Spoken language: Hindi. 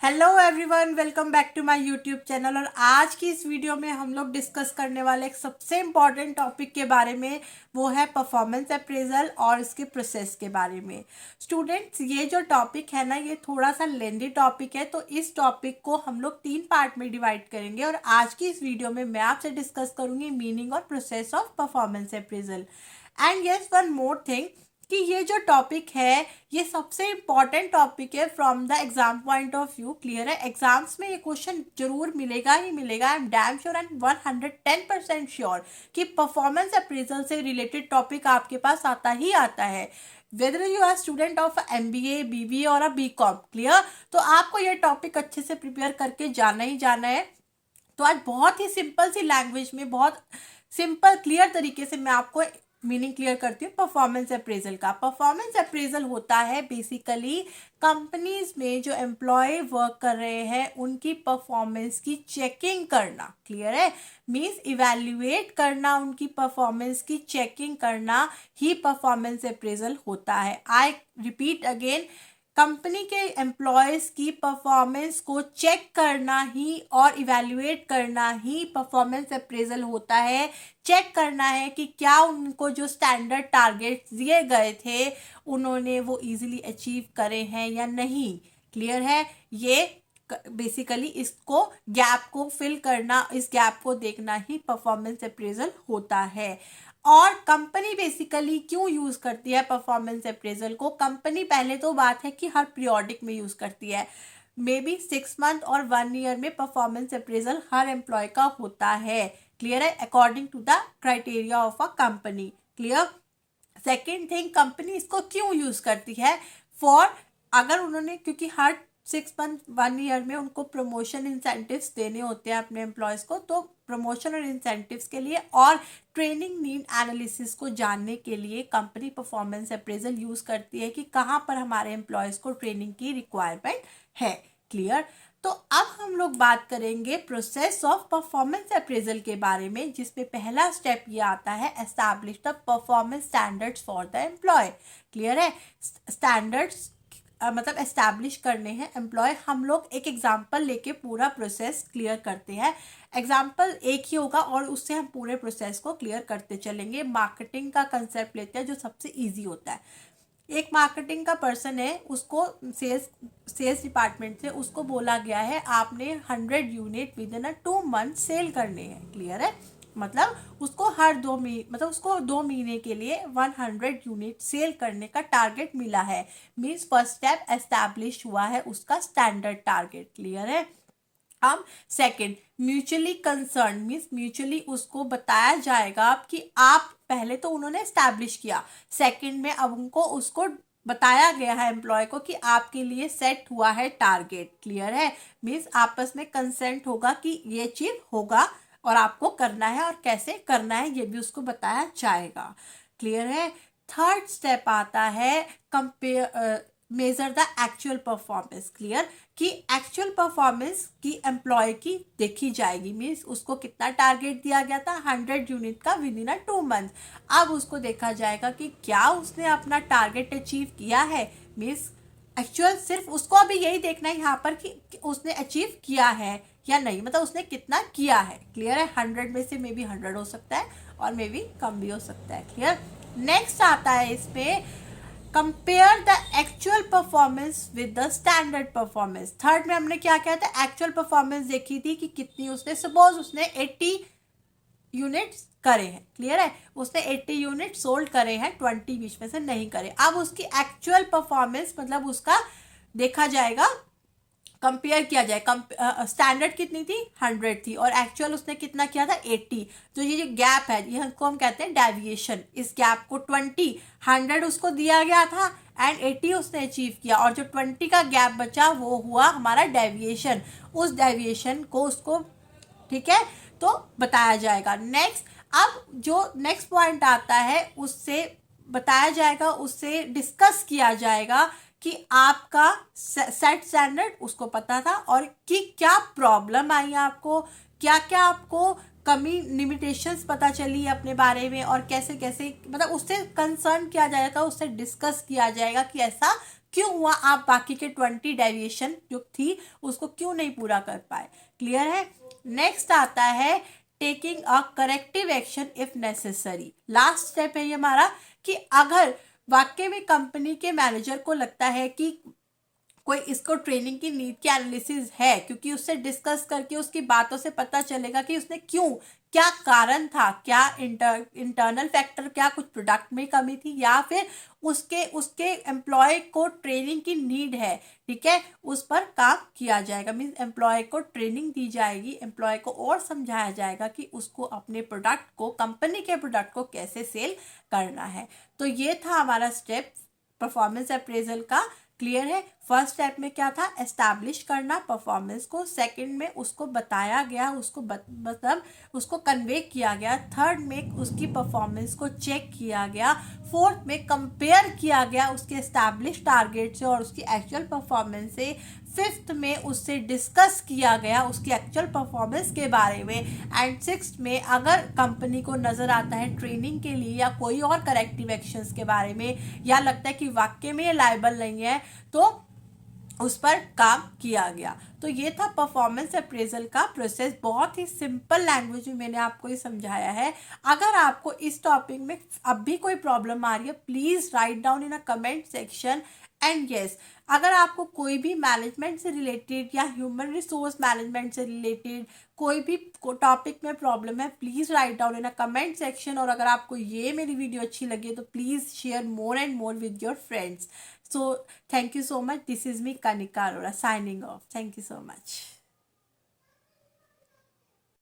Hello everyone, welcome back to my YouTube channel. और आज की इस वीडियो में हम लोग डिस्कस करने वाले एक सबसे इम्पॉर्टेंट टॉपिक के बारे में, वो है परफॉर्मेंस अप्रेजल और इसके प्रोसेस के बारे में। स्टूडेंट्स, ये जो टॉपिक है ना, ये थोड़ा सा लेंदी टॉपिक है, तो इस टॉपिक को हम लोग 3 पार्ट में डिवाइड करेंगे। और आज की इस वीडियो में मैं आपसे डिस्कस करूंगी मीनिंग और process of performance appraisal. And yes, one more thing कि ये जो टॉपिक है ये सबसे इम्पॉर्टेंट टॉपिक है from the exam point of view. Clear है, एग्जाम्स में ये क्वेश्चन जरूर मिलेगा ही मिलेगा। I am damn sure and 110% sure कि परफॉर्मेंस अप्रेजल से रिलेटेड टॉपिक आपके पास आता ही आता है, whether you are student of MBA, BBA और BCom। क्लियर, तो आपको ये टॉपिक अच्छे से प्रिपेयर करके जाना ही जाना है। तो आज बहुत ही सिंपल सी लैंग्वेज में, बहुत सिंपल क्लियर तरीके से मैं आपको मीनिंग क्लियर करती हूँ परफॉर्मेंस अप्रेजल का। परफॉर्मेंस अप्रेजल होता है बेसिकली कंपनीज में जो एम्प्लॉय वर्क कर रहे हैं उनकी परफॉर्मेंस की चेकिंग करना। क्लियर है, मीन्स इवैल्यूएट करना, उनकी परफॉर्मेंस की चेकिंग करना ही परफॉर्मेंस अप्रेजल होता है। आई रिपीट अगेन, कंपनी के एम्प्लॉयज़ की परफॉर्मेंस को चेक करना ही और इवैल्यूएट करना ही परफॉर्मेंस अप्रेजल होता है। चेक करना है कि क्या उनको जो स्टैंडर्ड टारगेट्स दिए गए थे उन्होंने वो इजीली अचीव करे हैं या नहीं। क्लियर है, ये बेसिकली इसको गैप को फिल करना, इस गैप को देखना ही परफॉर्मेंस अप्रेजल होता है। और कंपनी बेसिकली क्यों यूज करती है परफॉर्मेंस अप्रेजल को? कंपनी पहले तो बात है कि हर पीरियोडिक में यूज करती है, मे बी 6 मंथ और 1 ईयर में परफॉर्मेंस अप्रेजल हर एम्प्लॉय का होता है। क्लियर है, according to the criteria of a company. Clear, second thing, company इसको क्यों यूज करती है? फॉर, अगर उन्होंने, क्योंकि हर 6 मंथ 1 ईयर में उनको प्रमोशन इंसेंटिव्स देने होते हैं अपने एम्प्लॉयज़ को, तो प्रमोशन और इंसेंटिव्स के लिए और ट्रेनिंग नीड एनालिसिस को जानने के लिए कंपनी परफॉर्मेंस अप्रेजल यूज़ करती है कि कहाँ पर हमारे एम्प्लॉयज़ को ट्रेनिंग की रिक्वायरमेंट है। क्लियर, तो अब हम लोग बात करेंगे प्रोसेस ऑफ परफॉर्मेंस अप्रेजल के बारे में, जिसमें पहला स्टेप ये आता है establish the performance standards for the employ. Clear है, स्टैंडर्ड्स मतलब एस्टैब्लिश करने हैं एम्प्लॉय। हम लोग एक एग्जांपल लेके पूरा प्रोसेस क्लियर करते हैं। एग्जांपल एक ही होगा और उससे हम पूरे प्रोसेस को क्लियर करते चलेंगे। मार्केटिंग का कंसेप्ट लेते हैं जो सबसे इजी होता है। एक मार्केटिंग का पर्सन है, उसको सेल्स डिपार्टमेंट से उसको बोला गया है आपने 100 unit within 2 month sale करने हैं। क्लियर है, मतलब उसको हर 2 महीने के लिए 100 यूनिट सेल करने का टारगेट मिला है। मीन्स फर्स्ट स्टेप एस्टैब्लिश हुआ है उसका स्टैंडर्ड टारगेट। क्लियर है, अब second, mutually concern, means mutually उसको बताया जाएगा कि आप, पहले तो उन्होंने एस्टैब्लिश किया, सेकंड में अब उनको उसको बताया गया है एम्प्लॉय को कि आपके लिए सेट हुआ है टारगेट। क्लियर है, मीन्स आपस में कंसेंट होगा कि ये चीज होगा और आपको करना है और कैसे करना है ये भी उसको बताया जाएगा। क्लियर है, थर्ड स्टेप आता है compare, measure the actual performance. Clear, कि एक्चुअल परफॉर्मेंस की एम्प्लॉय की देखी जाएगी। मीन्स उसको कितना टारगेट दिया गया था 100 यूनिट का विद इन 2 मंथ। अब उसको देखा जाएगा कि क्या उसने अपना टारगेट अचीव किया है। मीन्स एक्चुअल सिर्फ उसको अभी यही देखना है यहाँ पर कि उसने अचीव किया है या नहीं, मतलब उसने कितना किया है। क्लियर है, 100 में से मे बी 100 हो सकता है और मे बी कम भी हो सकता है। क्लियर, नेक्स्ट आता है इस पे compare the actual performance with the standard performance. Third में हमने क्या किया था, एक्चुअल परफॉर्मेंस देखी थी कि कितनी उसने, सपोज उसने 80 यूनिट्स करे हैं। क्लियर है, उसने 80 यूनिट सोल्ड करे हैं, 20 बीच में से नहीं करे। अब उसकी एक्चुअल परफॉर्मेंस मतलब उसका देखा जाएगा, कंपेयर किया जाए। स्टैंडर्ड कितनी थी 100 थी और एक्चुअल उसने कितना किया था 80। तो ये जो गैप है ये हमको हम कहते हैं डेविएशन। इस गैप को 100 उसको दिया गया था एंड 80 उसने अचीव किया और जो 20 का गैप बचा वो हुआ हमारा डेविएशन। उस डेविएशन को उसको, ठीक है, तो बताया जाएगा। नेक्स्ट, अब जो नेक्स्ट पॉइंट आता है उससे बताया जाएगा, उससे डिस्कस किया जाएगा कि आपका सेट स्टैंडर्ड उसको पता था और कि क्या प्रॉब्लम आई आपको, क्या क्या आपको कमी, लिमिटेशंस पता चली अपने बारे में और कैसे कैसे, मतलब उससे कंसर्न किया जाएगा, उससे डिस्कस किया जाएगा कि ऐसा क्यों हुआ, आप बाकी के 20 डेविएशन जो थी उसको क्यों नहीं पूरा कर पाए। क्लियर है। नेक्स्ट आता है taking a corrective action if necessary. Last step है ये हमारा कि अगर वाकई में कंपनी के मैनेजर को लगता है कि कोई इसको ट्रेनिंग की नीड की एनालिसिस है, क्योंकि उससे डिस्कस करके उसकी बातों से पता चलेगा कि उसने क्यों, क्या कारण था, क्या इंटरनल फैक्टर, क्या कुछ प्रोडक्ट में कमी थी, या फिर उसके उसके एम्प्लॉय को ट्रेनिंग की नीड है, ठीक है, उस पर काम किया जाएगा। मीन्स एम्प्लॉय को ट्रेनिंग दी जाएगी, एम्प्लॉय को और समझाया जाएगा कि उसको अपने प्रोडक्ट को, कंपनी के प्रोडक्ट को कैसे सेल करना है। तो ये था हमारा स्टेप परफॉर्मेंस अप्रेजल का। क्लियर है। फर्स्ट स्टेप में क्या था, एस्टैब्लिश करना परफॉर्मेंस को। सेकंड में उसको बताया गया, उसको मतलब उसको कन्वे किया गया। थर्ड में उसकी परफॉर्मेंस को चेक किया गया। फोर्थ में कंपेयर किया गया उसके एस्टैब्लिश टारगेट से और उसकी एक्चुअल परफॉर्मेंस से। फिफ्थ में उससे डिस्कस किया गया उसकी एक्चुअल परफॉर्मेंस के बारे में। एंड सिक्स्थ में अगर कंपनी को नज़र आता है ट्रेनिंग के लिए या कोई और करेक्टिव एक्शंस के बारे में, या लगता है कि वाकई में ये लायबल नहीं है, तो उस पर काम किया गया। तो ये था परफॉर्मेंस अप्रेजल का प्रोसेस। बहुत ही सिंपल लैंग्वेज में मैंने आपको ये समझाया है। अगर आपको इस टॉपिक में अब भी कोई प्रॉब्लम आ रही है, please write down in a comment section. And yes, अगर आपको कोई भी मैनेजमेंट से रिलेटेड या ह्यूमन रिसोर्स मैनेजमेंट से रिलेटेड कोई भी टॉपिक में प्रॉब्लम है, please write down in a comment section. और अगर आपको ये मेरी वीडियो अच्छी लगी तो please share more and more with your friends. So thank you so much. This is me, Kanika Arora, signing off. Thank you so much.